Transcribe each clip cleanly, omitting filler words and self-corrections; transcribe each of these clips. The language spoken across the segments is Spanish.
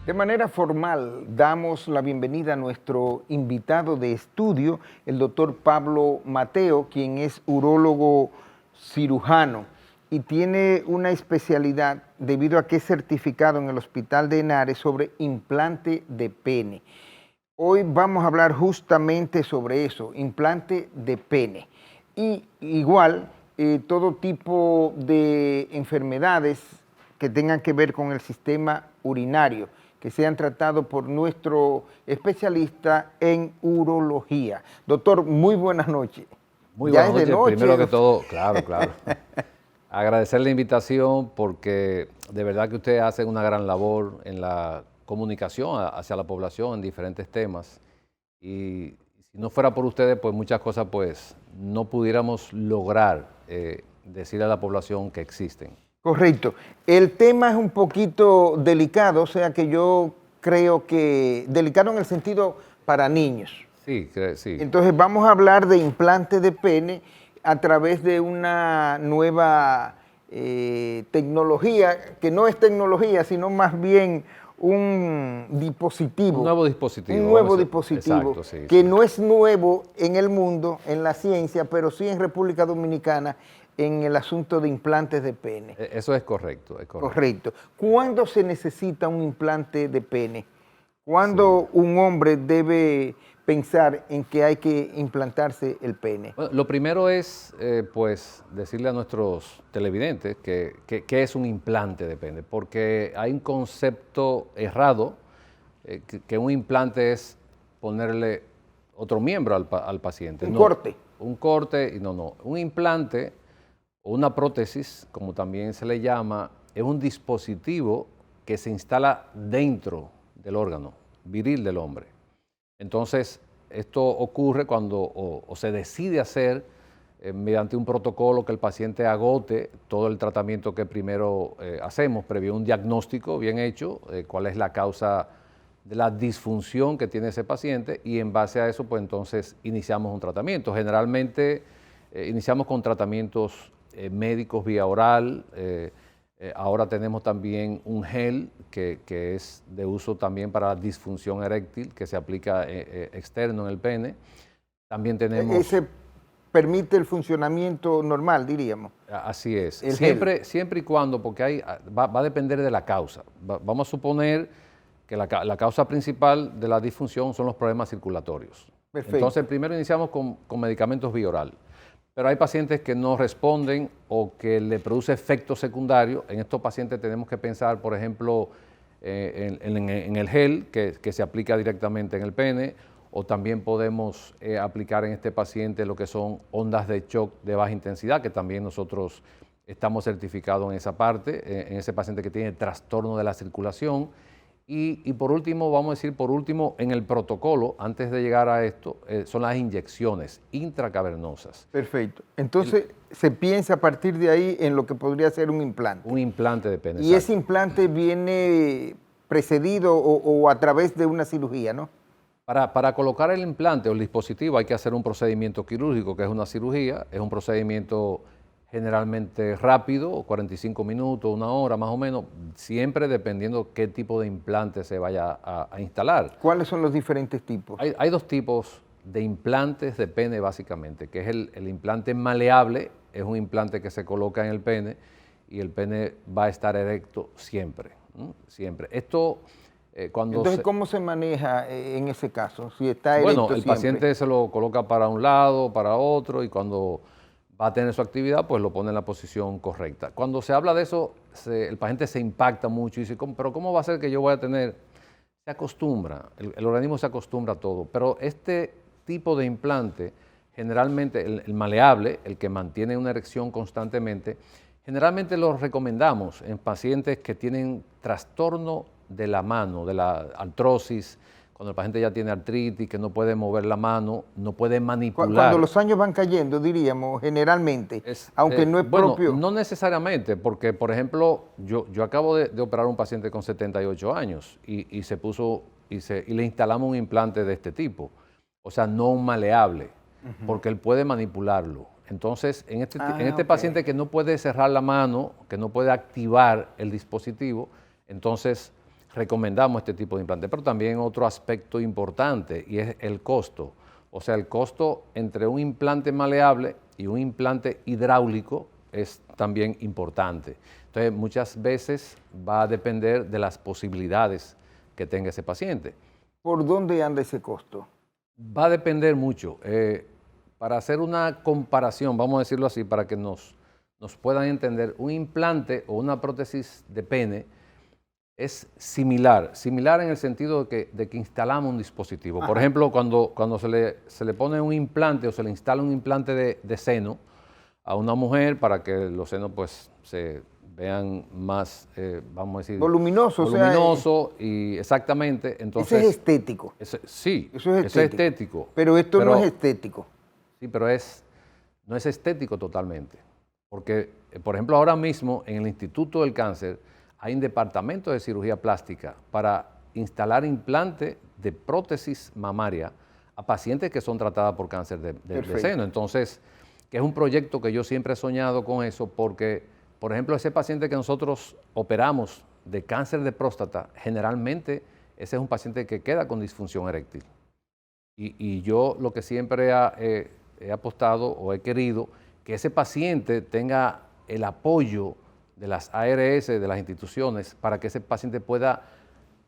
De manera formal, damos la bienvenida a nuestro invitado de estudio, el doctor Pablo Mateo, quien es urólogo cirujano y tiene una especialidad debido a que es certificado en el Hospital de Henares sobre implante de pene. Hoy vamos a hablar justamente sobre eso, implante de pene. Y igual, todo tipo de enfermedades que tengan que ver con el sistema urinario, que sean tratados por nuestro especialista en urología. Doctor, muy buenas noches. Muy buenas noches. Primero que todo, claro. Agradecer la invitación porque de verdad que ustedes hacen una gran labor en la comunicación hacia la población en diferentes temas. Y si no fuera por ustedes, pues muchas cosas pues no pudiéramos lograr decirle a la población que existen. Correcto. El tema es un poquito delicado, o sea que yo creo que delicado en el sentido para niños. Sí. Entonces vamos a hablar de implante de pene a través de una nueva tecnología, que no es tecnología, sino más bien un dispositivo. Un nuevo dispositivo. Un nuevo dispositivo, exacto, sí, que sí. no es nuevo en el mundo, en la ciencia, pero sí en República Dominicana, en el asunto de implantes de pene. Eso es correcto, Correcto. ¿Cuándo se necesita un implante de pene? ¿Cuándo un hombre debe pensar en que hay que implantarse el pene? Bueno, lo primero es, pues, decirle a nuestros televidentes que es un implante de pene, porque hay un concepto errado, que un implante es ponerle otro miembro al paciente. Un corte. Un corte, y no. Un implante o una prótesis, como también se le llama, es un dispositivo que se instala dentro del órgano viril del hombre. Entonces, esto ocurre cuando o se decide hacer mediante un protocolo que el paciente agote todo el tratamiento que primero hacemos, previo un diagnóstico bien hecho, cuál es la causa de la disfunción que tiene ese paciente, y en base a eso, pues entonces iniciamos un tratamiento. Generalmente iniciamos con tratamientos médicos vía oral. Ahora tenemos también un gel que es de uso también para la disfunción eréctil, que se aplica externo en el pene. También tenemos... Ese permite el funcionamiento normal, diríamos. Así es. Siempre y cuando, porque va a depender de la causa. Vamos a suponer que la causa principal de la disfunción son los problemas circulatorios. Perfecto. Entonces, primero iniciamos con medicamentos vía oral. Pero hay pacientes que no responden o que le produce efectos secundarios. En estos pacientes tenemos que pensar, por ejemplo, en el gel que se aplica directamente en el pene, o también podemos aplicar en este paciente lo que son ondas de shock de baja intensidad, que también nosotros estamos certificados en esa parte, en ese paciente que tiene trastorno de la circulación. Y por último, vamos a decir, en el protocolo, antes de llegar a esto, son las inyecciones intracavernosas. Perfecto. Entonces, se piensa a partir de ahí en lo que podría ser un implante. Un implante de pene. Y ese implante viene precedido o a través de una cirugía, ¿no? Para colocar el implante o el dispositivo hay que hacer un procedimiento quirúrgico, que es una cirugía. Es un procedimiento generalmente rápido, 45 minutos, 1 hora más o menos, siempre dependiendo qué tipo de implante se vaya a instalar. ¿Cuáles son los diferentes tipos? Hay 2 tipos de implantes de pene básicamente, que es el implante maleable, es un implante que se coloca en el pene y el pene va a estar erecto siempre, siempre. Esto Entonces, ¿cómo se maneja en ese caso? Si está erecto Bueno, el paciente se lo coloca para un lado, para otro, y cuando va a tener su actividad, pues lo pone en la posición correcta. Cuando se habla de eso, el paciente se impacta mucho y dice, pero ¿cómo va a ser que yo voy a tener? Se acostumbra, el organismo se acostumbra a todo, pero este tipo de implante, generalmente el maleable, el que mantiene una erección constantemente, generalmente lo recomendamos en pacientes que tienen trastorno de la mano, de la artrosis, cuando el paciente ya tiene artritis, que no puede mover la mano, no puede manipular. Cuando los años van cayendo, diríamos, generalmente, aunque no es propio. No necesariamente, porque, por ejemplo, yo acabo de operar a un paciente con 78 años y le instalamos un implante de este tipo, o sea, no un maleable, porque él puede manipularlo. Entonces, en este paciente que no puede cerrar la mano, que no puede activar el dispositivo, entonces recomendamos este tipo de implante. Pero también otro aspecto importante y es el costo. O sea, el costo entre un implante maleable y un implante hidráulico es también importante. Entonces, muchas veces va a depender de las posibilidades que tenga ese paciente. ¿Por dónde anda ese costo? Va a depender mucho. Para hacer una comparación, vamos a decirlo así, para que nos puedan entender, un implante o una prótesis de pene es similar en el sentido de que instalamos un dispositivo. Por ejemplo, cuando se le pone un implante o se le instala un implante de seno a una mujer para que los senos pues se vean más, vamos a decir, voluminoso, y exactamente. Entonces, ese es estético. Sí, eso es estético. Pero esto no es estético. Sí, pero no es estético totalmente. Porque, por ejemplo, ahora mismo en el Instituto del Cáncer hay un departamento de cirugía plástica para instalar implantes de prótesis mamaria a pacientes que son tratadas por cáncer de seno. Entonces, que es un proyecto que yo siempre he soñado con eso porque, por ejemplo, ese paciente que nosotros operamos de cáncer de próstata, generalmente ese es un paciente que queda con disfunción eréctil. Y yo lo que siempre he apostado o he querido, que ese paciente tenga el apoyo de las ARS, de las instituciones, para que ese paciente pueda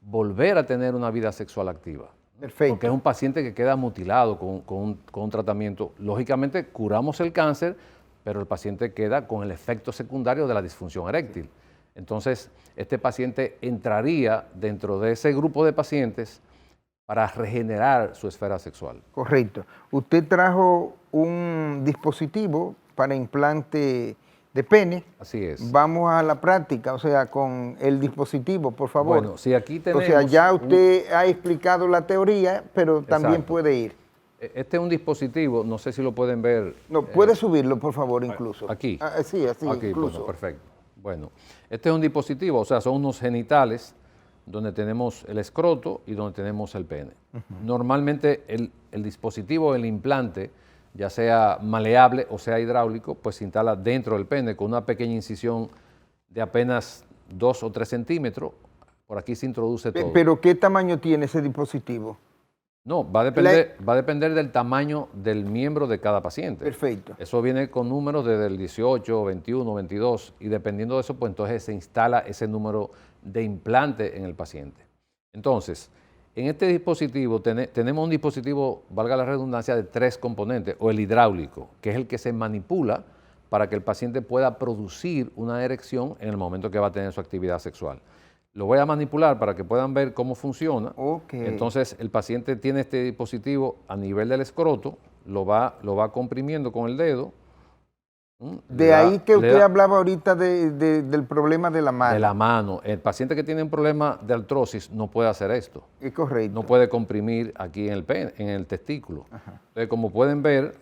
volver a tener una vida sexual activa. Perfecto. Porque es un paciente que queda mutilado con un tratamiento. Lógicamente curamos el cáncer, pero el paciente queda con el efecto secundario de la disfunción eréctil. Entonces, este paciente entraría dentro de ese grupo de pacientes para regenerar su esfera sexual. Correcto. Usted trajo un dispositivo para implante de pene. Así es. Vamos a la práctica, o sea, con el dispositivo, por favor. Bueno, si aquí tenemos... O sea, ya usted ha explicado la teoría, pero también Exacto. puede ir. Este es un dispositivo, no sé si lo pueden ver. No, puede subirlo, por favor, incluso. Aquí. Sí, así, aquí, incluso. Bueno, perfecto. Bueno, este es un dispositivo, o sea, son unos genitales donde tenemos el escroto y donde tenemos el pene. Normalmente el dispositivo, el implante, ya sea maleable o sea hidráulico, pues se instala dentro del pene con una pequeña incisión de apenas 2 o 3 centímetros. Por aquí se introduce todo. ¿Pero qué tamaño tiene ese dispositivo? No, va a depender del tamaño del miembro de cada paciente. Perfecto. Eso viene con números desde el 18, 21, 22 y dependiendo de eso, pues entonces se instala ese número de implante en el paciente. Entonces, en este dispositivo tenemos un dispositivo, valga la redundancia, de 3 componentes, o el hidráulico, que es el que se manipula para que el paciente pueda producir una erección en el momento que va a tener su actividad sexual. Lo voy a manipular para que puedan ver cómo funciona. Okay. Entonces, el paciente tiene este dispositivo a nivel del escroto, lo va comprimiendo con el dedo. De ahí que usted hablaba ahorita del problema de la mano. De la mano. El paciente que tiene un problema de artrosis no puede hacer esto. Es correcto. No puede comprimir aquí en el testículo. Ajá. Entonces, como pueden ver,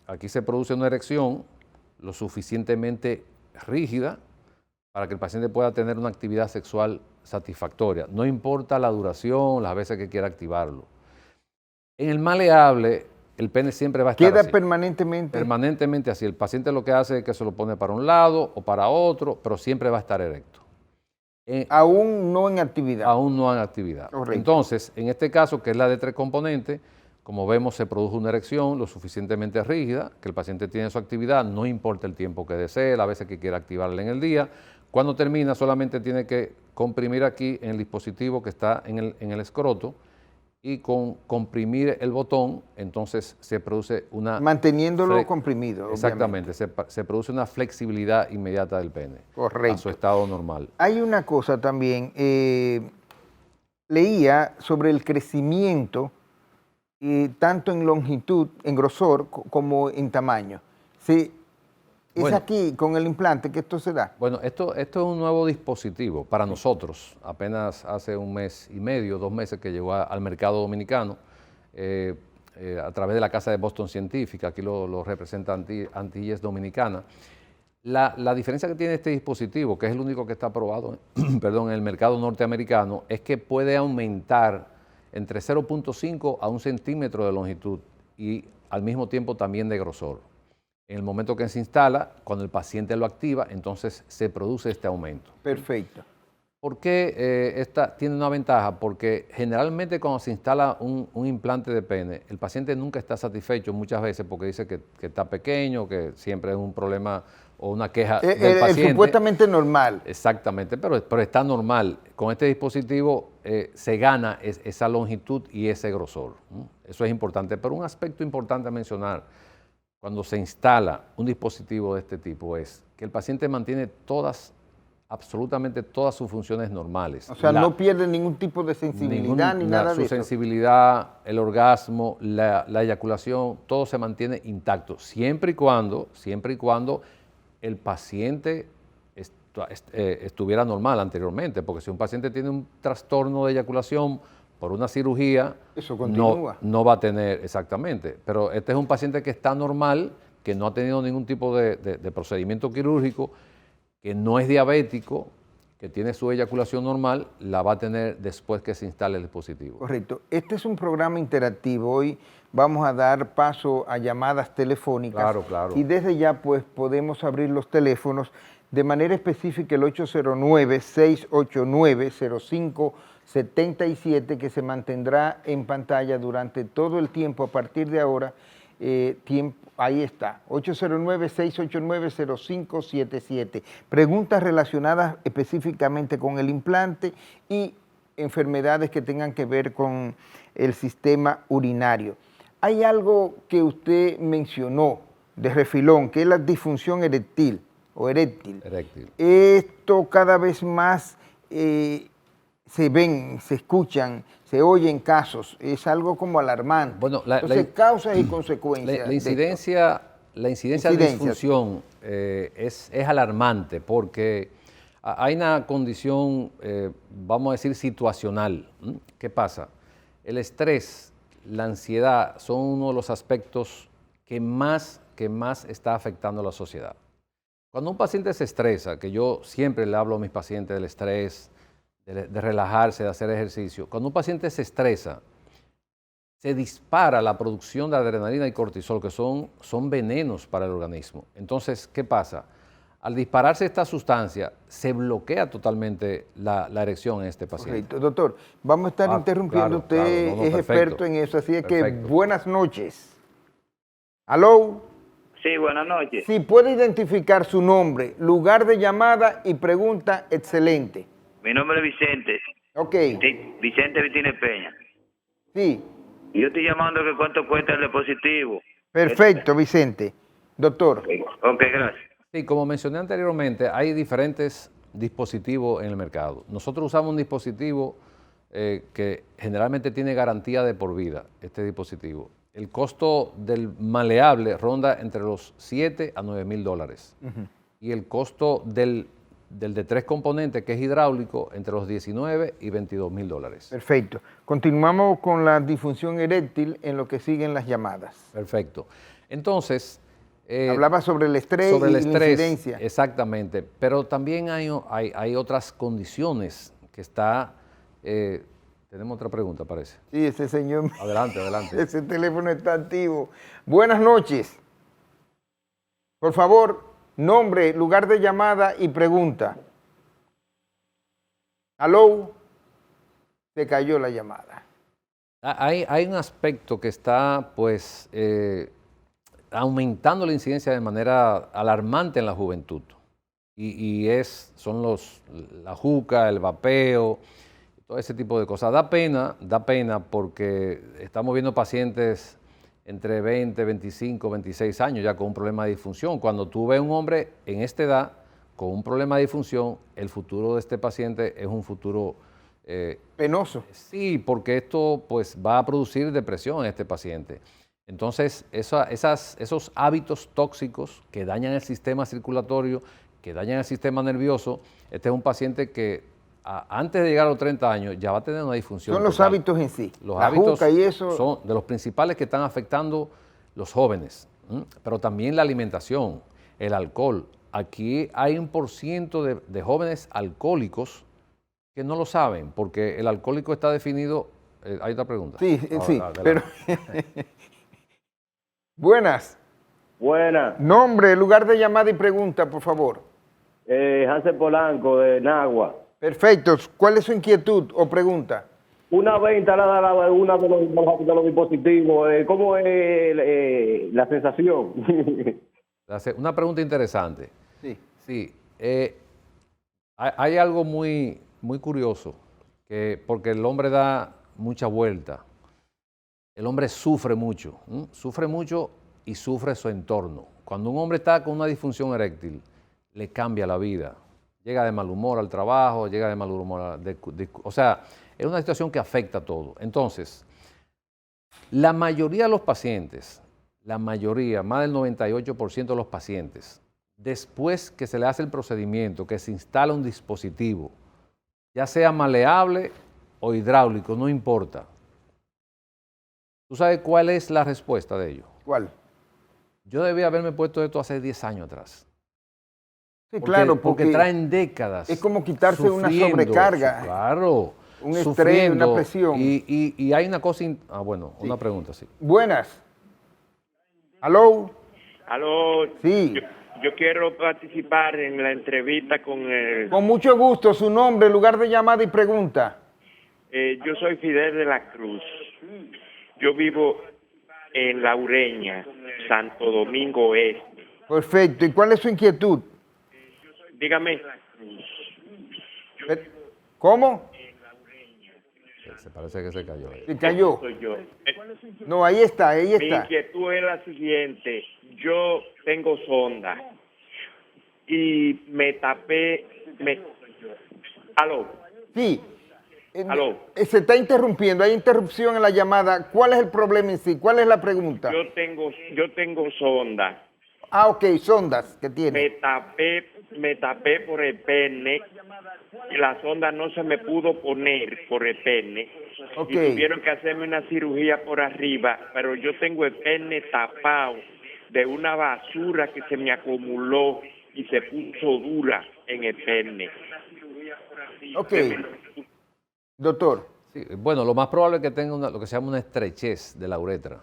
aquí se produce una erección lo suficientemente rígida para que el paciente pueda tener una actividad sexual satisfactoria. No importa la duración, las veces que quiera activarlo. En el maleable, el pene siempre va a estar ¿Queda así. permanentemente? Permanentemente así. El paciente lo que hace es que se lo pone para un lado o para otro, pero siempre va a estar erecto. Aún no en actividad. Aún no en actividad. Correcto. Entonces, en este caso, que es la de 3 componentes, como vemos, se produce una erección lo suficientemente rígida, que el paciente tiene su actividad, no importa el tiempo que desee, las veces que quiera activarla en el día. Cuando termina, solamente tiene que comprimir aquí en el dispositivo que está en el escroto y con comprimir el botón, entonces se produce una... Manteniéndolo comprimido, Exactamente, se produce una flexibilidad inmediata del pene. Correcto. A su estado normal. Hay una cosa también, leía sobre el crecimiento tanto en longitud, en grosor, como en tamaño. ¿Es aquí con el implante que esto se da? Bueno, esto es un nuevo dispositivo para nosotros. Apenas hace 1 mes y medio, 2 meses que llegó al mercado dominicano a través de la Casa de Boston Científica. Aquí lo representa Antilles Dominicana. La diferencia que tiene este dispositivo, que es el único que está aprobado en el mercado norteamericano, es que puede aumentar entre 0.5 a 1 centímetro de longitud y al mismo tiempo también de grosor. En el momento que se instala, cuando el paciente lo activa, entonces se produce este aumento. Perfecto. ¿Por qué esta tiene una ventaja? Porque generalmente cuando se instala un implante de pene, el paciente nunca está satisfecho muchas veces porque dice que está pequeño, que siempre es un problema o una queja del paciente. Supuestamente normal. Exactamente, pero está normal. Con este dispositivo se gana esa longitud y ese grosor. Eso es importante. Pero un aspecto importante a mencionar cuando se instala un dispositivo de este tipo es que el paciente mantiene absolutamente todas sus funciones normales. O sea, no pierde ningún tipo de sensibilidad ni nada de eso. Su sensibilidad, el orgasmo, la eyaculación, todo se mantiene intacto, siempre y cuando el paciente estuviera normal anteriormente, porque si un paciente tiene un trastorno de eyaculación por una cirugía, eso continúa. No va a tener, exactamente, pero este es un paciente que está normal, que no ha tenido ningún tipo de procedimiento quirúrgico, que no es diabético, que tiene su eyaculación normal, la va a tener después que se instale el dispositivo. Correcto. Este es un programa interactivo. Hoy vamos a dar paso a llamadas telefónicas. Claro, claro. Y desde ya pues podemos abrir los teléfonos de manera específica el 809-689-0577 que se mantendrá en pantalla durante todo el tiempo a partir de ahora. Ahí está, 809-689-0577. Preguntas relacionadas específicamente con el implante y enfermedades que tengan que ver con el sistema urinario. Hay algo que usted mencionó de refilón, que es la disfunción eréctil. Esto cada vez más se ven, se escuchan, se oyen casos, es algo como alarmante. Bueno, entonces, causas y consecuencias. La incidencia de disfunción es alarmante porque hay una condición, vamos a decir, situacional. ¿Qué pasa? El estrés, la ansiedad son uno de los aspectos que más está afectando a la sociedad. Cuando un paciente se estresa, que yo siempre le hablo a mis pacientes del estrés, de relajarse, de hacer ejercicio. Cuando un paciente se estresa, se dispara la producción de adrenalina y cortisol, que son venenos para el organismo. Entonces, ¿qué pasa? Al dispararse esta sustancia, se bloquea totalmente la erección en este paciente. Correcto. Doctor, vamos a estar interrumpiendo. Claro, usted no, es perfecto, experto en eso, así es perfecto. que buenas noches. ¿Aló? Sí, buenas noches. Si puede identificar su nombre, lugar de llamada y pregunta, excelente. Mi nombre es Vicente. Ok. Vicente Vitine Peña. Sí. Y yo estoy llamando que cuánto cuesta el dispositivo. Perfecto, Vicente. Doctor. Ok, gracias. Sí, como mencioné anteriormente, hay diferentes dispositivos en el mercado. Nosotros usamos un dispositivo que generalmente tiene garantía de por vida, este dispositivo. El costo del maleable ronda entre los 7 a 9 mil dólares. Y el costo del de 3 componentes, que es hidráulico, entre los 19 y 22 mil dólares. Perfecto. Continuamos con la disfunción eréctil en lo que siguen las llamadas. Perfecto. Entonces... hablaba sobre el estrés y la incidencia. Exactamente, pero también hay otras condiciones que está... tenemos otra pregunta, parece. Sí, ese señor... Adelante, adelante. Ese teléfono está activo. Buenas noches. Por favor, nombre, lugar de llamada y pregunta. ¿Aló? Se cayó la llamada. Hay un aspecto que está, pues... aumentando la incidencia de manera alarmante en la juventud. Y son la juca, el vapeo, todo ese tipo de cosas. Da pena porque estamos viendo pacientes entre 20, 25, 26 años ya con un problema de disfunción. Cuando tú ves un hombre en esta edad con un problema de disfunción, el futuro de este paciente es un futuro... penoso. Sí, porque esto pues va a producir depresión en este paciente. Entonces, esos hábitos tóxicos que dañan el sistema circulatorio, que dañan el sistema nervioso, este es un paciente que antes de llegar a los 30 años ya va a tener una disfunción. Son los hábitos en sí. Los la hábitos juca y eso... son de los principales que están afectando los jóvenes, pero también la alimentación, el alcohol. Aquí hay 1% de jóvenes alcohólicos que no lo saben, porque el alcohólico está definido... ¿Hay otra pregunta? Sí, sí, pero... Buenas. Buenas. Nombre, lugar de llamada y pregunta, por favor. Hansel Polanco, de Nagua. Perfecto. ¿Cuál es su inquietud o pregunta? Una vez instalada una de los dispositivos, ¿cómo es la sensación? Una pregunta interesante. Sí. Sí, hay algo muy, muy curioso, porque el hombre da mucha vuelta. El hombre sufre mucho y sufre su entorno. Cuando un hombre está con una disfunción eréctil, le cambia la vida. Llega de mal humor al trabajo, llega de mal humor o sea, es una situación que afecta a todo. Entonces, la mayoría de los pacientes, la mayoría, más del 98% de los pacientes, después que se le hace el procedimiento, que se instala un dispositivo, ya sea maleable o hidráulico, no importa. ¿Tú sabes cuál es la respuesta de ello? ¿Cuál? Yo debía haberme puesto esto hace 10 años atrás. Sí, Porque, claro, porque traen décadas. es como quitarse una sufriendo, sobrecarga. Claro. Un estrés, una sufriendo, presión. Y hay una cosa... bueno, Sí. una pregunta, sí. Buenas. ¿Aló? Aló. Sí. Yo quiero participar en la entrevista con el... Con mucho gusto. Su nombre, lugar de llamada y pregunta. yo soy Fidel de la Cruz. Yo vivo en La Ureña, Santo Domingo Este. Perfecto. ¿Y cuál es su inquietud? Dígame. ¿Cómo? Se parece que se cayó. Se cayó. Soy yo. No, ahí está, ahí Mi está. inquietud es la siguiente. Yo tengo sonda y me tapé... Aló. Sí. Aló. Se está interrumpiendo, hay interrupción en la llamada. ¿Cuál es el problema en sí? ¿Cuál es la pregunta? Yo tengo sonda. Ah, ok, sondas que tiene. Me tapé por el pene y la sonda no se me pudo poner por el pene. Ok. Y tuvieron que hacerme una cirugía por arriba, pero yo tengo el pene tapado de una basura que se me acumuló y se puso dura en el pene. Ok. Doctor. Sí, bueno, lo más probable es que tenga lo que se llama una estrechez de la uretra.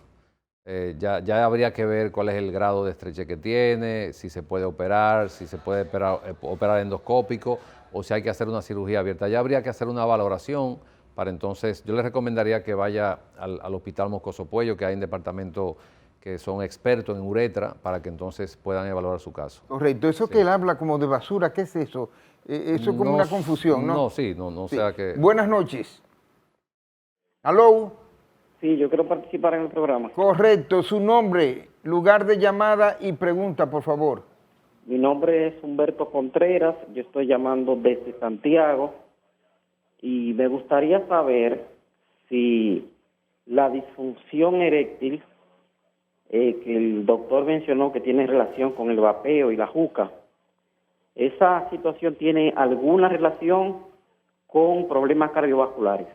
Ya habría que ver cuál es el grado de estrechez que tiene, si se puede operar, si se puede operar endoscópico o si hay que hacer una cirugía abierta. Ya habría que hacer una valoración para entonces, yo le recomendaría que vaya al Hospital Moscoso Puello, que hay un departamento que son expertos en uretra, para que entonces puedan evaluar su caso. Correcto. Eso Sí. que él habla como de basura, ¿qué es eso? Eso es como No, una confusión, ¿no? No, sí, no Sí. sea que... Buenas noches. ¿Aló? Sí, yo quiero participar en el programa. Correcto. Su nombre, lugar de llamada y pregunta, por favor. Mi nombre es Humberto Contreras, yo estoy llamando desde Santiago y me gustaría saber si la disfunción eréctil que el doctor mencionó que tiene relación con el vapeo y la juca, ¿esa situación tiene alguna relación con problemas cardiovasculares?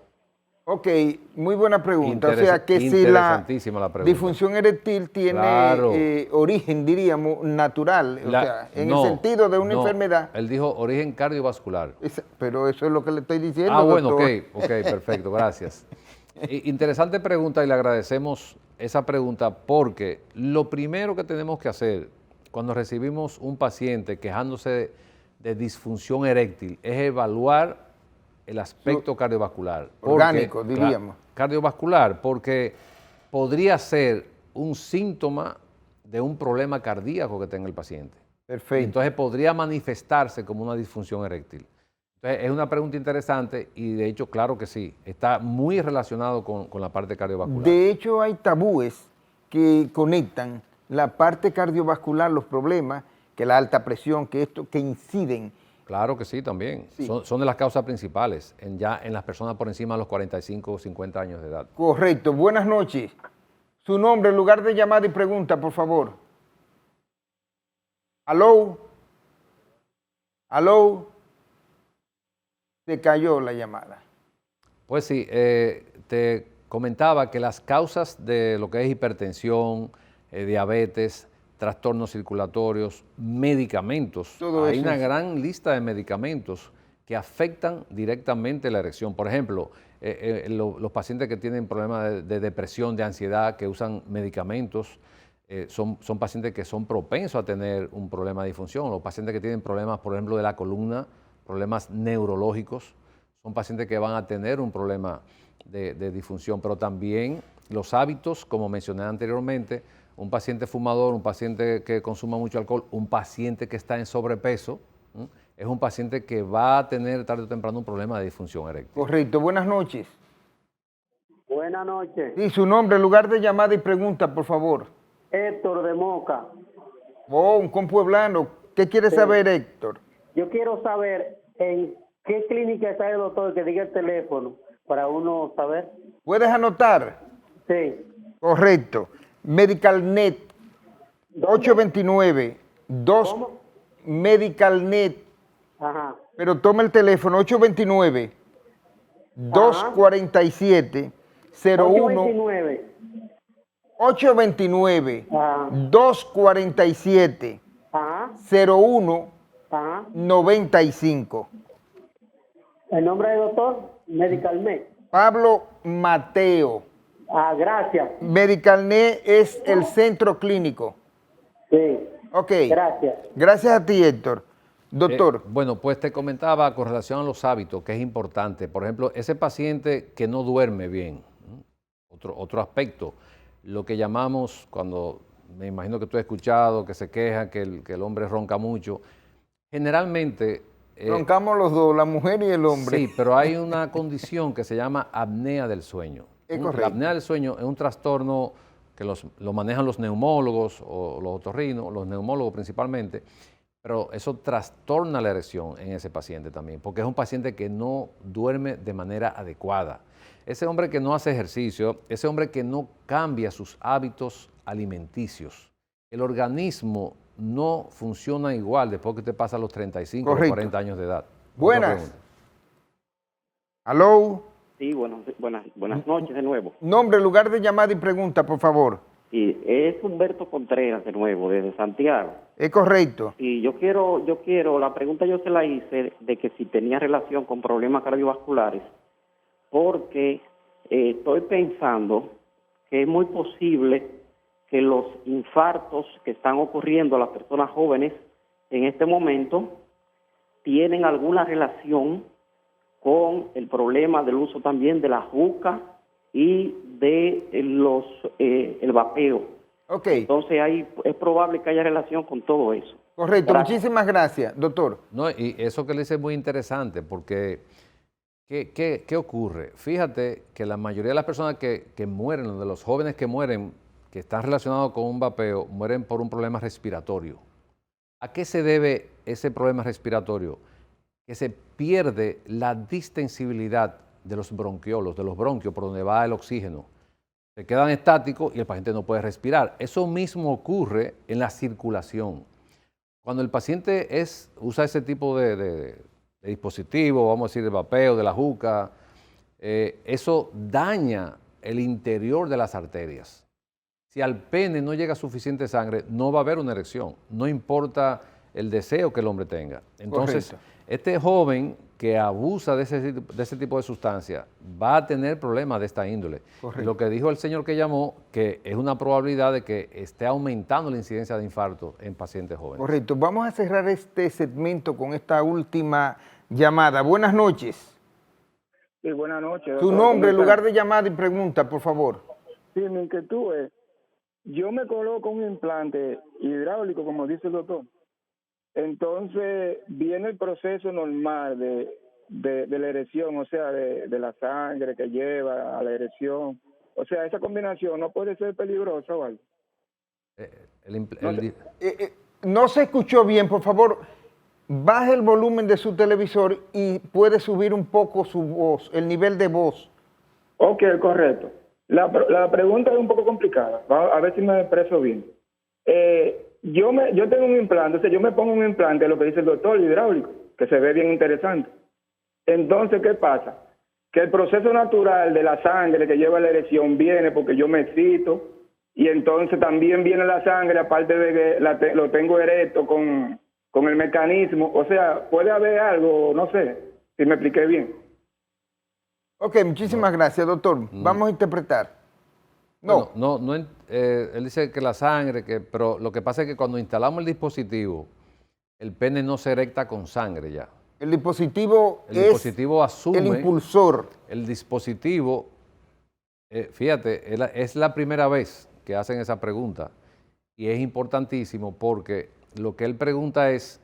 Ok, muy buena pregunta. O sea que si la Interesantísima la pregunta. disfunción eréctil tiene Claro. origen, diríamos, natural, o sea, en el sentido de una enfermedad. Él dijo origen cardiovascular. Pero eso es lo que le estoy diciendo. Ah, bueno, doctor. ok, perfecto, gracias. Interesante pregunta y le agradecemos esa pregunta porque lo primero que tenemos que hacer cuando recibimos un paciente quejándose de disfunción eréctil es evaluar el aspecto cardiovascular. Orgánico, diríamos. Cardiovascular, porque podría ser un síntoma de un problema cardíaco que tenga el paciente. Perfecto. Y entonces podría manifestarse como una disfunción eréctil. Entonces es una pregunta interesante y de hecho, claro que sí, está muy relacionado con la parte cardiovascular. De hecho, hay tabúes que conectan la parte cardiovascular, los problemas, que la alta presión, que inciden. Claro que sí, también. Sí. Son de las causas principales ya en las personas por encima de los 45 o 50 años de edad. Correcto. Buenas noches. Su nombre, lugar de llamada y pregunta, por favor. ¿Aló? ¿Aló? Se cayó la llamada. Pues sí, te comentaba que las causas de lo que es hipertensión, diabetes, trastornos circulatorios, medicamentos. Todo Hay eso una es. gran lista de medicamentos que afectan directamente la erección. Por ejemplo, los pacientes que tienen problemas de depresión, de ansiedad, que usan medicamentos, son pacientes que son propensos a tener un problema de disfunción. Los pacientes que tienen problemas, por ejemplo, de la columna, problemas neurológicos, son pacientes que van a tener un problema de disfunción, pero también los hábitos, como mencioné anteriormente, un paciente fumador, un paciente que consuma mucho alcohol, un paciente que está en sobrepeso, es un paciente que va a tener tarde o temprano un problema de disfunción eréctil. Correcto. Buenas noches. Buenas noches. Sí, su nombre, lugar de llamada y pregunta, por favor. Héctor de Moca. Oh, un compueblano. ¿Qué quiere saber, Héctor? Yo quiero saber en qué clínica está el doctor, que diga el teléfono para uno saber. ¿Puedes anotar? Sí. Correcto. MedicalNet 829 ¿Cómo? MedicalNet, Ajá. pero toma el teléfono 829 247 01 829. 829 Ajá. 247 Ajá. 01 Ajá. 95. ¿El nombre del doctor? MedicalMed. Pablo Mateo. Ah, gracias. MedicalNet es el centro clínico. Sí. Ok. Gracias. Gracias a ti, Héctor. Doctor. Bueno, pues te comentaba con relación a los hábitos, que es importante. Por ejemplo, ese paciente que no duerme bien, otro aspecto, lo que llamamos, cuando me imagino que tú has escuchado, que se queja, que el hombre ronca mucho, generalmente... Roncamos los dos, la mujer y el hombre. Sí, pero hay una condición que se llama apnea del sueño. Es La correcto. apnea del sueño es un trastorno que lo manejan los neumólogos o los otorrinos, los neumólogos principalmente, pero eso trastorna la erección en ese paciente también, porque es un paciente que no duerme de manera adecuada. Ese hombre que no hace ejercicio, ese hombre que no cambia sus hábitos alimenticios, el organismo no funciona igual después que te pasa los 35 o 40 años de edad. Buenas. Aló. Sí, buenas noches de nuevo. Nombre, lugar de llamada y pregunta, por favor. Sí, es Humberto Contreras de nuevo, desde Santiago. Es correcto. Y yo quiero, la pregunta yo se la hice de que si tenía relación con problemas cardiovasculares, porque estoy pensando que es muy posible que los infartos que están ocurriendo a las personas jóvenes en este momento tienen alguna relación con el problema del uso también de la juca y de el vapeo. Ok. Entonces es probable que haya relación con todo eso. Correcto. Gracias. Muchísimas gracias, doctor. No, y eso que le dice es muy interesante porque ¿qué ocurre? Fíjate que la mayoría de las personas que mueren, de los jóvenes que mueren, que están relacionados con un vapeo, mueren por un problema respiratorio. ¿A qué se debe ese problema respiratorio? Que se pierde la distensibilidad de los bronquiolos, de los bronquios por donde va el oxígeno. Se quedan estáticos y el paciente no puede respirar. Eso mismo ocurre en la circulación. Cuando el paciente usa ese tipo de dispositivo, vamos a decir, el vapeo, de la juca, eso daña el interior de las arterias. Si al pene no llega suficiente sangre, no va a haber una erección, no importa el deseo que el hombre tenga. Entonces, correcto. Este joven que abusa de ese tipo de sustancia va a tener problemas de esta índole. Correcto. Y lo que dijo el señor que llamó, que es una probabilidad de que esté aumentando la incidencia de infarto en pacientes jóvenes. Correcto. Vamos a cerrar este segmento con esta última llamada. Buenas noches. Sí, buenas noches. Su doctor. nombre, ¿Cómo lugar está? de llamada y pregunta, por favor. Sí, mi inquietud es, yo me coloco un implante hidráulico, como dice el doctor. Entonces, viene el proceso normal de la erección, o sea, de la sangre que lleva a la erección. O sea, esa combinación no puede ser peligrosa o algo. No se escuchó bien, por favor. Baje el volumen de su televisor y puede subir un poco su voz, el nivel de voz. Ok, correcto. La pregunta es un poco complicada, a ver si me expreso bien. Yo tengo un implante, o sea, yo me pongo un implante, lo que dice el doctor, hidráulico, que se ve bien interesante. Entonces, ¿qué pasa? Que el proceso natural de la sangre que lleva la erección viene porque yo me excito, y entonces también viene la sangre, aparte de que lo tengo erecto con el mecanismo. O sea, puede haber algo, no sé, si me expliqué bien. Ok, muchísimas gracias, doctor. Vamos a interpretar. No. Bueno, él dice que la sangre, pero lo que pasa es que cuando instalamos el dispositivo, el pene no se erecta con sangre ya. El dispositivo El es dispositivo asume. el impulsor. El dispositivo, fíjate, es la primera vez que hacen esa pregunta y es importantísimo porque lo que él pregunta es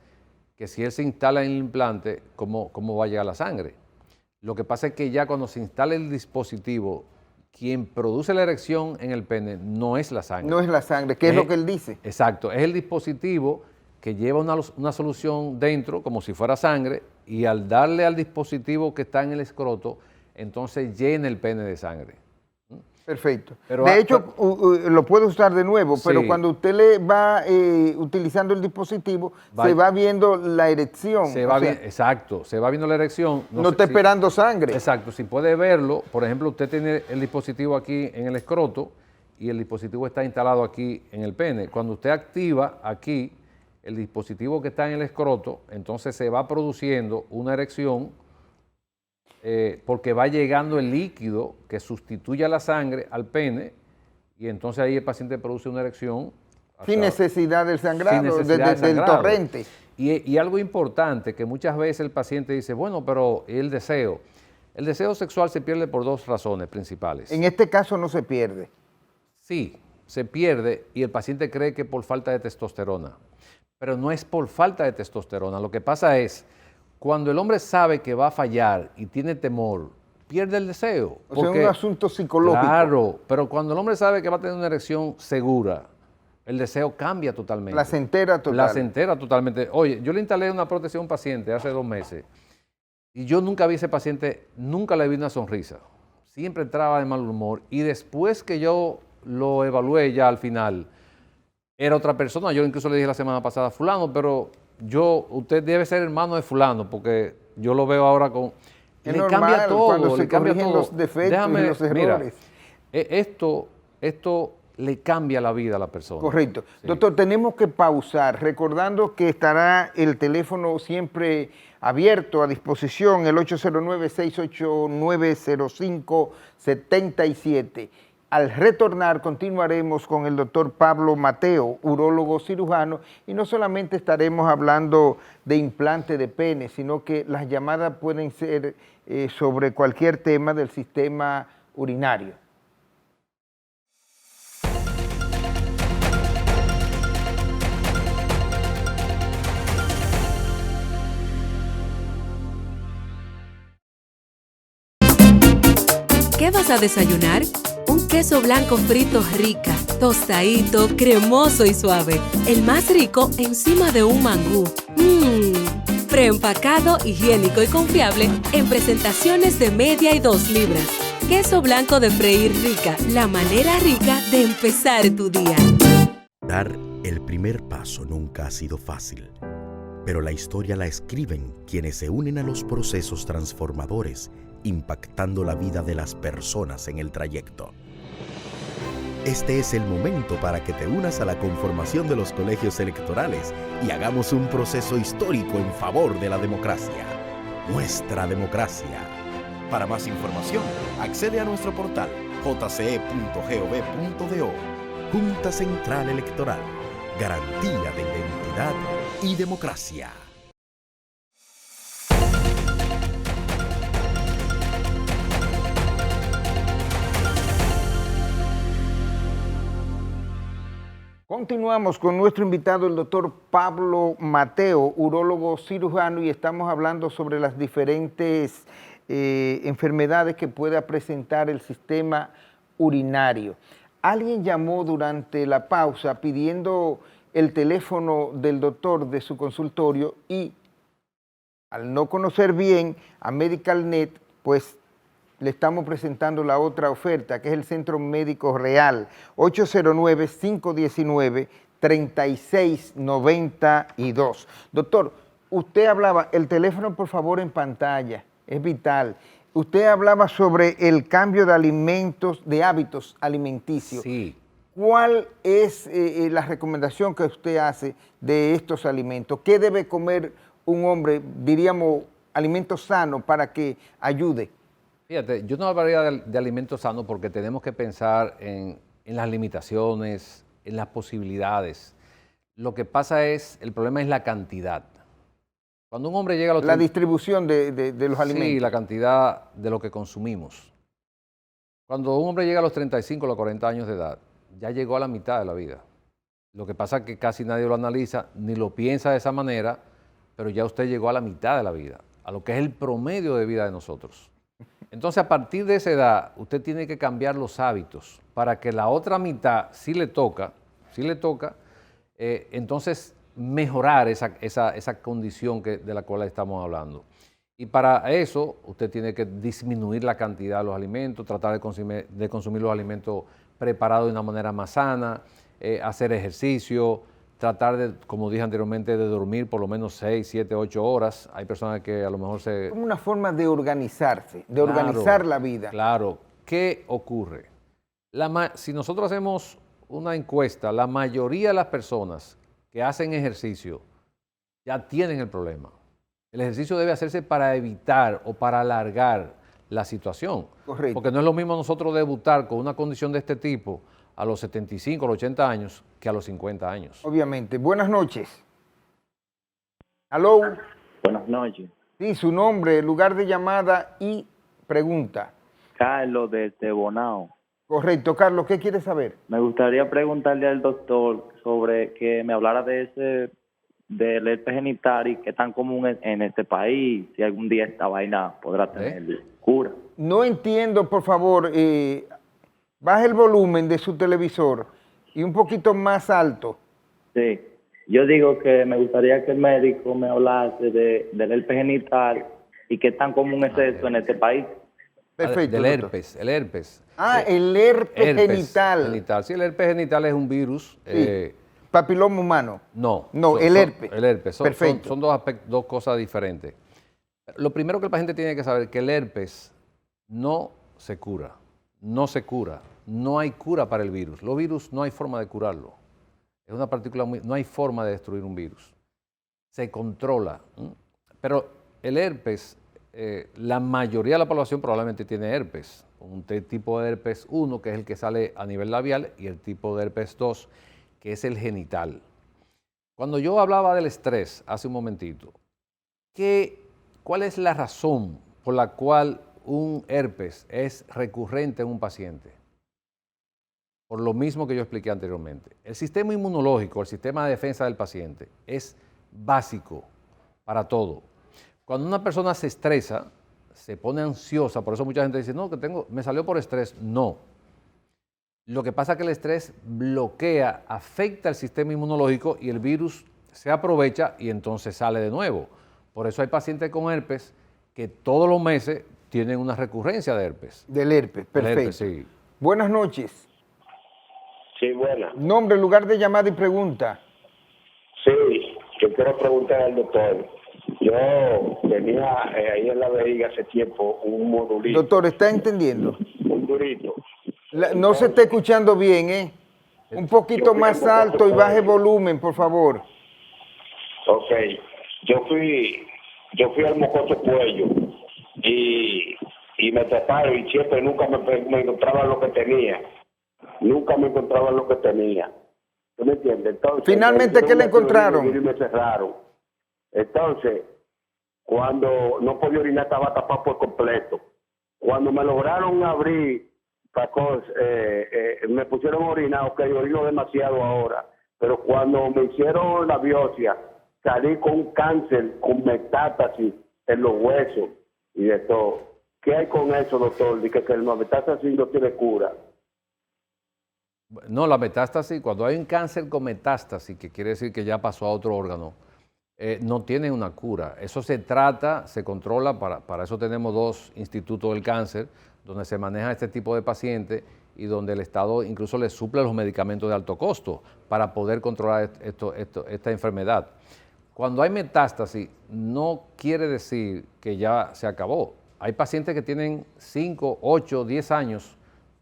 que si él se instala en el implante, ¿cómo va a llegar la sangre? Lo que pasa es que ya cuando se instala el dispositivo, quien produce la erección en el pene no es la sangre. No es la sangre, que es lo que él dice. Exacto, es el dispositivo que lleva una solución dentro, como si fuera sangre, y al darle al dispositivo que está en el escroto, entonces llena el pene de sangre. Perfecto. Pero, de hecho, lo puede usar de nuevo, pero Sí. cuando usted le va utilizando el dispositivo, se va viendo la erección. Exacto, se va viendo la erección. No está esperando sangre. Exacto, si puede verlo, por ejemplo, usted tiene el dispositivo aquí en el escroto y el dispositivo está instalado aquí en el pene. Cuando usted activa aquí el dispositivo que está en el escroto, entonces se va produciendo una erección porque va llegando el líquido que sustituye a la sangre al pene y entonces ahí el paciente produce una erección. Sin necesidad del sangrado, sin necesidad del del sangrado. torrente. Y algo importante, que muchas veces el paciente dice, bueno, pero el deseo sexual se pierde por dos razones principales. En este caso no se pierde. Sí, se pierde y el paciente cree que por falta de testosterona, pero no es por falta de testosterona. Lo que pasa es, cuando el hombre sabe que va a fallar y tiene temor, pierde el deseo. O sea, es un asunto psicológico. Claro, pero cuando el hombre sabe que va a tener una erección segura, el deseo cambia totalmente. Placentera total. Placentera totalmente. Oye, yo le instalé una prótesis a un paciente hace 2 meses y yo nunca vi a ese paciente, nunca le vi una sonrisa. Siempre entraba de mal humor y después que yo lo evalué ya al final, era otra persona. Yo incluso le dije la semana pasada, fulano, pero usted debe ser hermano de fulano porque yo lo veo ahora con... Es le normal, cambia todo, cuando se le cambia corrigen todo. los defectos y los errores. Mira, esto le cambia la vida a la persona. Correcto. Sí. Doctor, tenemos que pausar, recordando que estará el teléfono siempre abierto, a disposición, el 809-689-0577. Al retornar continuaremos con el doctor Pablo Mateo, urólogo cirujano, y no solamente estaremos hablando de implante de pene, sino que las llamadas pueden ser sobre cualquier tema del sistema urinario. ¿Qué vas a desayunar? Un queso blanco frito rica, tostadito, cremoso y suave. El más rico encima de un mangú. Preempacado, higiénico y confiable en presentaciones de media y 2 libras. Queso blanco de freír rica, la manera rica de empezar tu día. Dar el primer paso nunca ha sido fácil, pero la historia la escriben quienes se unen a los procesos transformadores, impactando la vida de las personas en el trayecto. Este es el momento para que te unas a la conformación de los colegios electorales y hagamos un proceso histórico en favor de la democracia. Nuestra democracia. Para más información, accede a nuestro portal jce.gov.do. Junta Central Electoral. Garantía de identidad y democracia. Continuamos con nuestro invitado, el doctor Pablo Mateo, urólogo cirujano, y estamos hablando sobre las diferentes enfermedades que pueda presentar el sistema urinario. Alguien llamó durante la pausa pidiendo el teléfono del doctor de su consultorio y al no conocer bien a MedicalNet, pues le estamos presentando la otra oferta, que es el Centro Médico Real, 809-519-3692. Doctor, usted hablaba, el teléfono por favor en pantalla, es vital. Usted hablaba sobre el cambio de alimentos, de hábitos alimenticios. Sí. ¿Cuál es la recomendación que usted hace de estos alimentos? ¿Qué debe comer un hombre, diríamos, alimentos sanos para que ayude? Fíjate, yo no hablaría de alimentos sanos porque tenemos que pensar en las limitaciones, en las posibilidades. Lo que pasa es, el problema es la cantidad. Cuando un hombre llega a los La distribución de los alimentos. Sí, la cantidad de lo que consumimos. Cuando un hombre llega a los 35 o los 40 años de edad, ya llegó a la mitad de la vida. Lo que pasa es que casi nadie lo analiza, ni lo piensa de esa manera, pero ya usted llegó a la mitad de la vida, a lo que es el promedio de vida de nosotros. Entonces, a partir de esa edad, usted tiene que cambiar los hábitos para que la otra mitad, si le toca, entonces mejorar esa condición de la cual estamos hablando. Y para eso, usted tiene que disminuir la cantidad de los alimentos, tratar de consumir los alimentos preparados de una manera más sana, hacer ejercicio, tratar de, como dije anteriormente, de dormir por lo menos 6, 7, 8 horas. Hay personas que a lo mejor Como una forma de organizarse, de organizar la vida. Claro. ¿Qué ocurre? Si nosotros hacemos una encuesta, la mayoría de las personas que hacen ejercicio ya tienen el problema. El ejercicio debe hacerse para evitar o para alargar la situación. Correcto. Porque no es lo mismo nosotros debutar con una condición de este tipo a los 75, a los 80 años, que a los 50 años. Obviamente. Buenas noches. Aló. Buenas noches. Sí, su nombre, lugar de llamada y pregunta. Carlos desde Bonao. Correcto. Carlos, ¿qué quiere saber? Me gustaría preguntarle al doctor sobre que me hablara del herpes genital y qué tan común es en este país, si algún día esta vaina podrá tener cura. No entiendo, por favor, baje el volumen de su televisor y un poquito más alto. Sí, yo digo que me gustaría que el médico me hablase del herpes genital y qué tan común es eso en este país. Perfecto. Del herpes, el herpes. El herpes genital. Sí, el herpes genital es un virus. Sí. ¿Papiloma humano? No. El herpes. El herpes. Perfecto. Son dos cosas diferentes. Lo primero que el paciente tiene que saber es que el herpes no se cura. No se cura. No hay cura para el virus. Los virus no hay forma de curarlo. Es una partícula no hay forma de destruir un virus. Se controla. Pero el herpes, la mayoría de la población probablemente tiene herpes. Un tipo de herpes 1, que es el que sale a nivel labial, y el tipo de herpes 2, que es el genital. Cuando yo hablaba del estrés hace un momentito, ¿cuál es la razón por la cual un herpes es recurrente en un paciente? Por lo mismo que yo expliqué anteriormente. El sistema inmunológico, el sistema de defensa del paciente, es básico para todo. Cuando una persona se estresa, se pone ansiosa, por eso mucha gente dice, no, me salió por estrés. No. Lo que pasa es que el estrés bloquea, afecta el sistema inmunológico y el virus se aprovecha y entonces sale de nuevo. Por eso hay pacientes con herpes que todos los meses tienen una recurrencia de herpes. Del herpes, perfecto. Herpes, sí. Buenas noches. Sí, buenas. Nombre, lugar de llamada y pregunta. Sí, yo quiero preguntar al doctor. Yo tenía ahí en la vejiga hace tiempo un modulito. Doctor, ¿está entendiendo? Un durito. No se está escuchando bien, ¿eh? Un poquito más alto y baje volumen, por favor. Ok. Yo fui al mocoso cuello y me trataron y siempre nunca me encontraban lo que tenía. Nunca me encontraban lo que tenía. ¿Tú me entiendes? Entonces, finalmente, ¿qué le encontraron? Y me cerraron. Entonces, cuando no podía orinar, estaba tapado por completo. Cuando me lograron abrir, me pusieron a orinar, ok, orino demasiado ahora, pero cuando me hicieron la biopsia, salí con un cáncer, con metástasis en los huesos y de todo. ¿Qué hay con eso, doctor? Dice que la metástasis no tiene cura. No, la metástasis, cuando hay un cáncer con metástasis, que quiere decir que ya pasó a otro órgano, no tiene una cura. Eso se trata, se controla, para eso tenemos 2 institutos del cáncer, donde se maneja este tipo de pacientes y donde el Estado incluso les suple los medicamentos de alto costo para poder controlar esta enfermedad. Cuando hay metástasis, no quiere decir que ya se acabó. Hay pacientes que tienen 5, 8, 10 años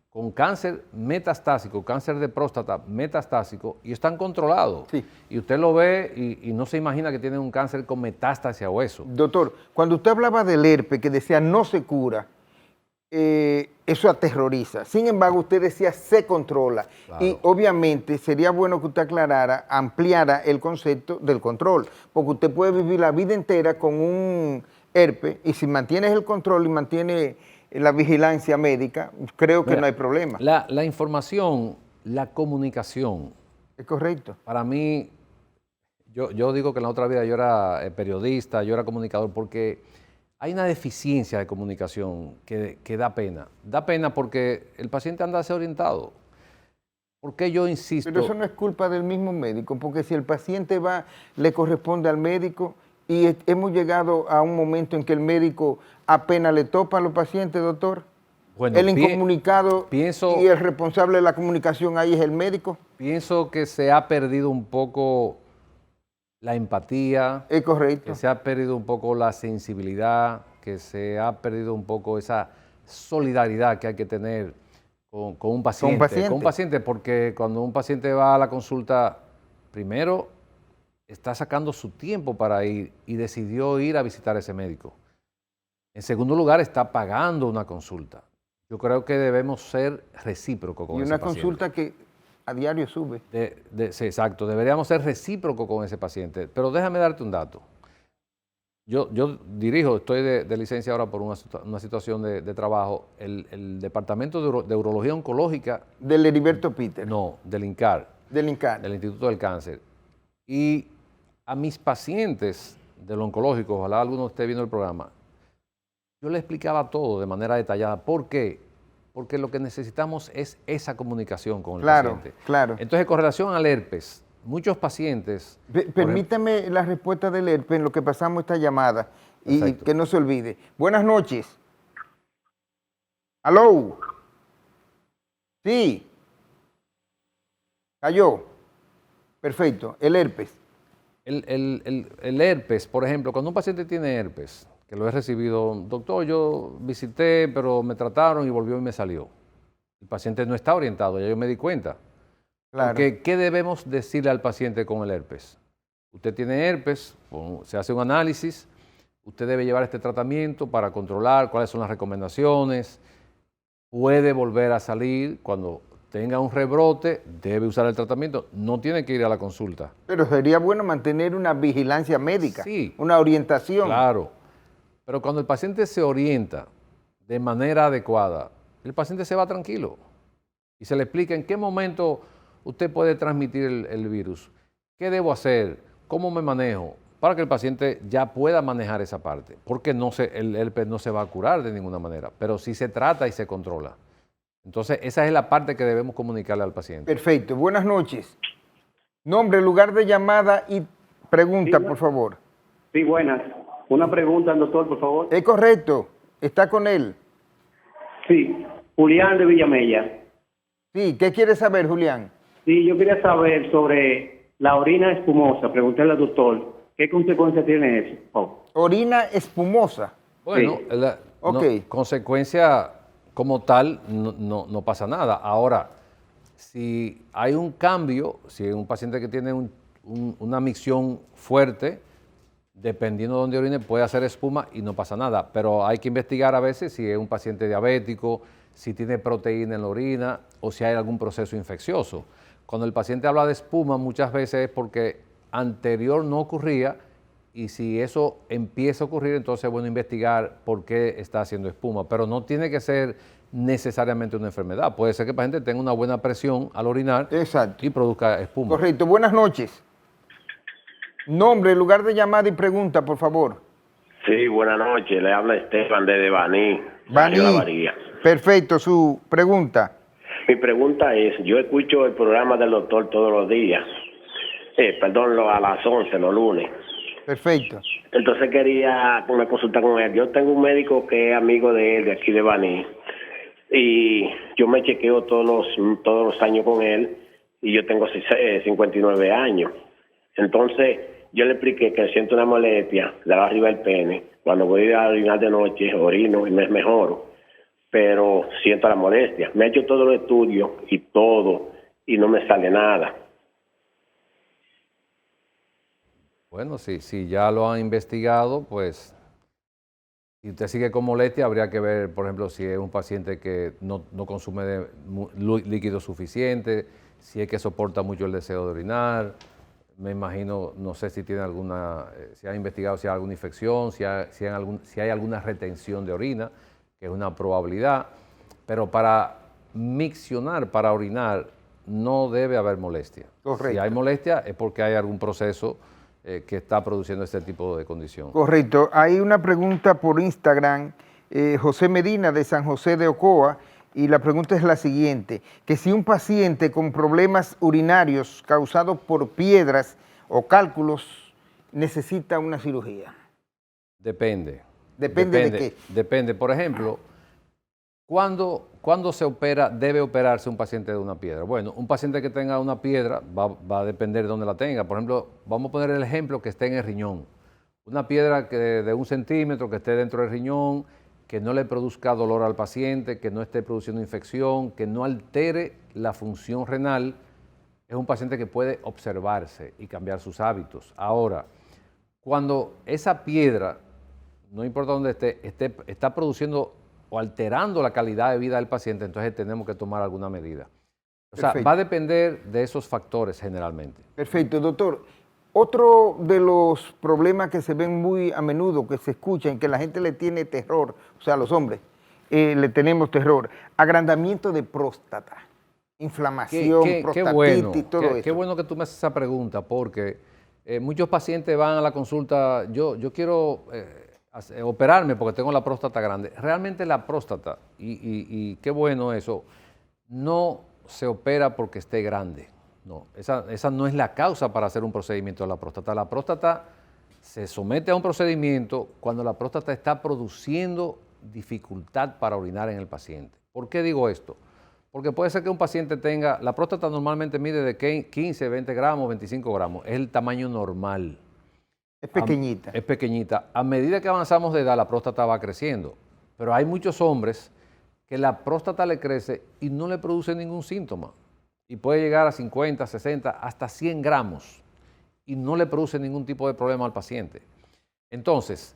con cáncer metastásico, cáncer de próstata metastásico, y están controlados. Sí. Y usted lo ve y no se imagina que tienen un cáncer con metástasis a hueso. Doctor, cuando usted hablaba del herpes, que decía no se cura, eso aterroriza. Sin embargo, usted decía se controla. Claro. Y obviamente sería bueno que usted aclarara, ampliara el concepto del control, porque usted puede vivir la vida entera con un herpes y si mantienes el control y mantienes la vigilancia médica, creo que Mira, no hay problema. La información, la comunicación, Es correcto. para mí, yo digo que en la otra vida yo era periodista, yo era comunicador, porque hay una deficiencia de comunicación que da pena. Da pena porque el paciente anda desorientado. ¿Por qué yo insisto? Pero eso no es culpa del mismo médico, porque si el paciente va, le corresponde al médico y hemos llegado a un momento en que el médico apenas le topa a los pacientes, doctor. Bueno, El incomunicado pienso, y el responsable de la comunicación ahí es el médico. Pienso que se ha perdido un poco la empatía. Es correcto. Que se ha perdido un poco la sensibilidad, que se ha perdido un poco esa solidaridad que hay que tener con un paciente. Con un paciente, porque cuando un paciente va a la consulta, primero está sacando su tiempo para ir y decidió ir a visitar a ese médico. En segundo lugar, está pagando una consulta. Yo creo que debemos ser recíprocos con ese paciente. Y una consulta que a diario sube. Sí, exacto. Deberíamos ser recíprocos con ese paciente. Pero déjame darte un dato. Yo estoy de licencia ahora por una situación de trabajo. El Departamento de Urología Oncológica. ¿Del Heriberto Peter? No, del INCAR. Del INCAR. Del Instituto del Cáncer. Y a mis pacientes del oncológico, ojalá alguno esté viendo el programa, yo le explicaba todo de manera detallada. ¿Por qué? Porque lo que necesitamos es esa comunicación con el paciente. Claro. Entonces, con relación al herpes, muchos pacientes... Permítame la respuesta del herpes en lo que pasamos esta llamada y que no se olvide. Buenas noches. ¿Aló? Sí. Cayó. Perfecto. El herpes. El herpes, por ejemplo, cuando un paciente tiene herpes, que lo he recibido, doctor, yo visité, pero me trataron y volvió y me salió. El paciente no está orientado, ya yo me di cuenta. Claro. Porque, ¿qué debemos decirle al paciente con el herpes? Usted tiene herpes, se hace un análisis, usted debe llevar este tratamiento para controlar cuáles son las recomendaciones, puede volver a salir cuando tenga un rebrote, debe usar el tratamiento, no tiene que ir a la consulta. Pero sería bueno mantener una vigilancia médica, sí, una orientación. Claro, pero cuando el paciente se orienta de manera adecuada, el paciente se va tranquilo y se le explica en qué momento usted puede transmitir el virus, qué debo hacer, cómo me manejo, para que el paciente ya pueda manejar esa parte, porque el herpes no se va a curar de ninguna manera, pero sí se trata y se controla. Entonces, esa es la parte que debemos comunicarle al paciente. Perfecto. Buenas noches. Nombre, lugar de llamada y pregunta, por favor. Sí, buenas. Una pregunta al doctor, por favor. Es correcto. Está con él. Sí, Julián de Villamella. Sí, ¿qué quiere saber, Julián? Sí, yo quería saber sobre la orina espumosa. Preguntarle al doctor, ¿qué consecuencias tiene eso? Orina espumosa. Bueno, sí. Consecuencia como tal no pasa nada. Ahora, si hay un cambio, si hay un paciente que tiene una micción fuerte, dependiendo de dónde orine, puede hacer espuma y no pasa nada. Pero hay que investigar a veces si es un paciente diabético, si tiene proteína en la orina o si hay algún proceso infeccioso. Cuando el paciente habla de espuma, muchas veces es porque anterior no ocurría y si eso empieza a ocurrir, entonces es bueno investigar por qué está haciendo espuma. Pero no tiene que ser necesariamente una enfermedad. Puede ser que el paciente tenga una buena presión al orinar. Exacto. Y produzca espuma. Correcto. Buenas noches. Nombre, lugar de llamada y pregunta, por favor. Sí, buenas noches. Le habla Esteban de Baní. Baní. Perfecto. Su pregunta. Mi pregunta es, yo escucho el programa del doctor todos los días. A las 11, los lunes. Perfecto. Entonces quería una consulta con él. Yo tengo un médico que es amigo de él, de aquí de Baní. Y yo me chequeo todos los años con él. Y yo tengo 59 años. Entonces, yo le expliqué que siento una molestia de arriba del pene. Cuando voy a orinar de noche, orino y me mejoro. Pero siento la molestia. Me he hecho todos los estudios y todo, y no me sale nada. Bueno, si ya lo han investigado, pues Si usted sigue con molestia, habría que ver, por ejemplo, si es un paciente que no consume líquido suficiente, si es que soporta mucho el deseo de orinar. Me imagino, no sé si tiene si ha investigado si hay alguna infección, si hay alguna retención de orina, que es una probabilidad. Pero para miccionar, para orinar, no debe haber molestia. Correcto. Si hay molestia es porque hay algún proceso que está produciendo este tipo de condición. Correcto. Hay una pregunta por Instagram, José Medina de San José de Ocoa, y la pregunta es la siguiente, que si un paciente con problemas urinarios causados por piedras o cálculos necesita una cirugía. Depende. ¿Depende de qué? Depende. Por ejemplo, ¿cuándo se opera, debe operarse un paciente de una piedra? Bueno, un paciente que tenga una piedra va a depender de dónde la tenga. Por ejemplo, vamos a poner el ejemplo que esté en el riñón. Una piedra de 1 centímetro que esté dentro del riñón, que no le produzca dolor al paciente, que no esté produciendo infección, que no altere la función renal, es un paciente que puede observarse y cambiar sus hábitos. Ahora, cuando esa piedra, no importa dónde está produciendo o alterando la calidad de vida del paciente, entonces tenemos que tomar alguna medida. O sea, va a depender de esos factores generalmente. Perfecto, doctor. Otro de los problemas que se ven muy a menudo, que se escuchan, que la gente le tiene terror, o sea, los hombres le tenemos terror, agrandamiento de próstata, inflamación, prostatitis, todo eso. Qué bueno que tú me haces esa pregunta, porque muchos pacientes van a la consulta, yo quiero operarme porque tengo la próstata grande. Realmente la próstata, y qué bueno eso, no se opera porque esté grande. No, esa no es la causa para hacer un procedimiento de la próstata. La próstata se somete a un procedimiento cuando la próstata está produciendo dificultad para orinar en el paciente. ¿Por qué digo esto? Porque puede ser que un paciente tenga, la próstata normalmente mide de 15, 20 gramos, 25 gramos, es el tamaño normal. Es pequeñita. Es pequeñita. A medida que avanzamos de edad, la próstata va creciendo. Pero hay muchos hombres que la próstata le crece y no le produce ningún síntoma. Y puede llegar a 50, 60, hasta 100 gramos y no le produce ningún tipo de problema al paciente. Entonces,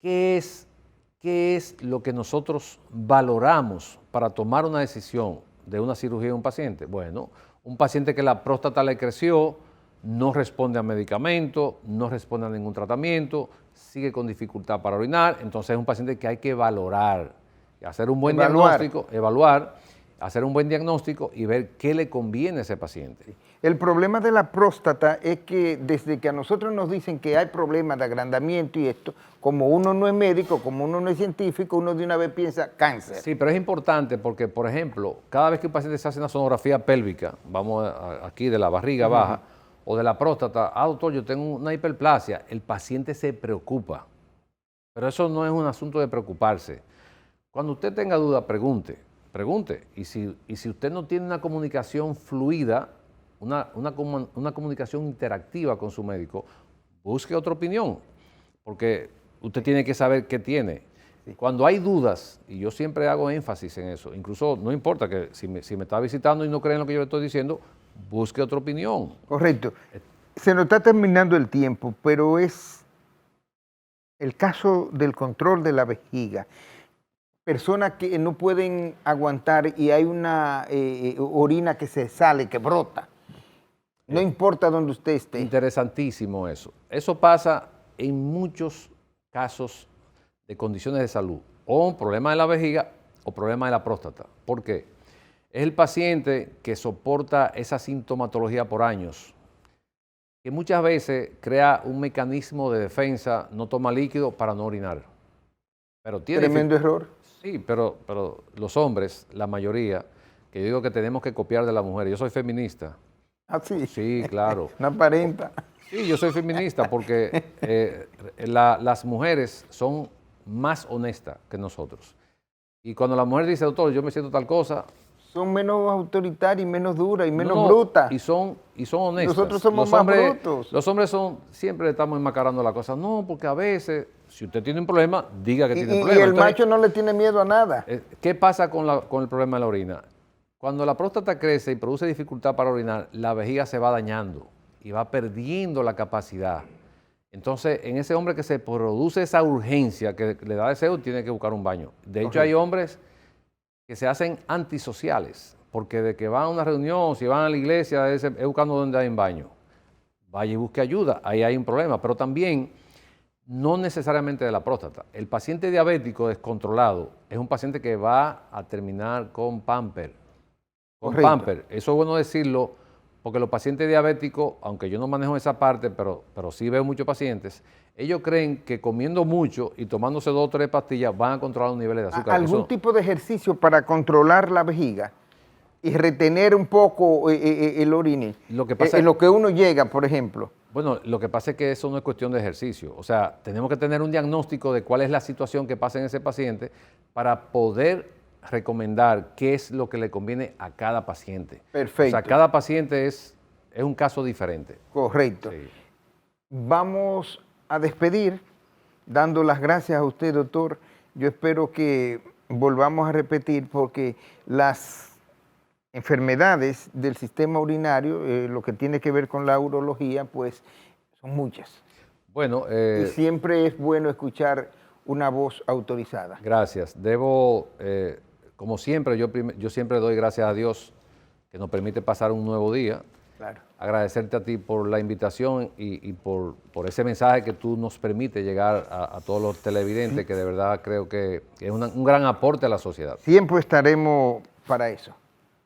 ¿qué es lo que nosotros valoramos para tomar una decisión de una cirugía de un paciente? Bueno, un paciente que la próstata le creció, no responde a medicamento, no responde a ningún tratamiento, sigue con dificultad para orinar, entonces es un paciente que hay que valorar, hacer un buen diagnóstico, evaluar, hacer un buen diagnóstico y ver qué le conviene a ese paciente. El problema de la próstata es que desde que a nosotros nos dicen que hay problemas de agrandamiento y esto, como uno no es médico, como uno no es científico, uno de una vez piensa cáncer. Sí, pero es importante porque, por ejemplo, cada vez que un paciente se hace una sonografía pélvica, vamos aquí de la barriga baja, o de la próstata, doctor, yo tengo una hiperplasia, el paciente se preocupa. Pero eso no es un asunto de preocuparse. Cuando usted tenga duda, pregunte. Y si usted no tiene una comunicación fluida, una comunicación interactiva con su médico, busque otra opinión, porque usted tiene que saber qué tiene. Cuando hay dudas, y yo siempre hago énfasis en eso, incluso no importa que si me está visitando y no creen lo que yo le estoy diciendo, busque otra opinión. Correcto. Se nos está terminando el tiempo, pero es el caso del control de la vejiga. Personas que no pueden aguantar y hay una orina que se sale, que brota. No importa dónde usted esté. Interesantísimo eso. Eso pasa en muchos casos de condiciones de salud, o un problema de la vejiga o problema de la próstata. ¿Por qué? Es el paciente que soporta esa sintomatología por años, que muchas veces crea un mecanismo de defensa, no toma líquido para no orinar. Pero tiene tremendo error. Sí, pero los hombres, la mayoría, que yo digo que tenemos que copiar de la mujer. Yo soy feminista. ¿Ah, sí? Sí, claro. No aparenta. Sí, yo soy feminista porque las mujeres son más honestas que nosotros. Y cuando la mujer dice, doctor, yo me siento tal cosa... Son menos autoritarias y menos duras y menos brutas. Y son honestas. Nosotros somos más brutos. Los hombres siempre estamos enmascarando la cosa. No, porque a veces, si usted tiene un problema, diga que tiene un problema. Y el macho no le tiene miedo a nada. ¿Qué pasa con el problema de la orina? Cuando la próstata crece y produce dificultad para orinar, la vejiga se va dañando y va perdiendo la capacidad. Entonces, en ese hombre que se produce esa urgencia que le da deseo, tiene que buscar un baño. De hecho, hay hombres que se hacen antisociales, porque de que van a una reunión, si van a la iglesia, es buscando donde hay un baño. Vaya y busque ayuda, ahí hay un problema. Pero también, no necesariamente de la próstata. El paciente diabético descontrolado es un paciente que va a terminar con pamper. Con pamper. Eso es bueno decirlo, porque los pacientes diabéticos, aunque yo no manejo esa parte, pero sí veo muchos pacientes, ellos creen que comiendo mucho y tomándose 2 o 3 pastillas van a controlar los niveles de azúcar. ¿Algún tipo de ejercicio para controlar la vejiga y retener un poco el orine? Lo que pasa en lo que uno llega, por ejemplo. Bueno, lo que pasa es que eso no es cuestión de ejercicio. O sea, tenemos que tener un diagnóstico de cuál es la situación que pasa en ese paciente para poder recomendar qué es lo que le conviene a cada paciente. Perfecto. O sea, cada paciente es un caso diferente. Correcto. Sí. Vamos a despedir dando las gracias a usted, doctor. Yo espero que volvamos a repetir porque las enfermedades del sistema urinario, lo que tiene que ver con la urología, pues son muchas. Bueno, y siempre es bueno escuchar una voz autorizada. Gracias. Como siempre, yo siempre doy gracias a Dios que nos permite pasar un nuevo día. Claro. Agradecerte a ti por la invitación y por ese mensaje que tú nos permites llegar a todos los televidentes, que de verdad creo que es un gran aporte a la sociedad. Siempre estaremos para eso.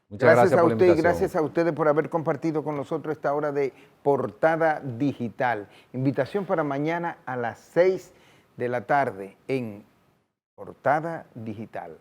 Muchas gracias por la invitación. Gracias a ustedes por haber compartido con nosotros esta hora de Portada Digital. Invitación para mañana a las 6 de la tarde en Portada Digital.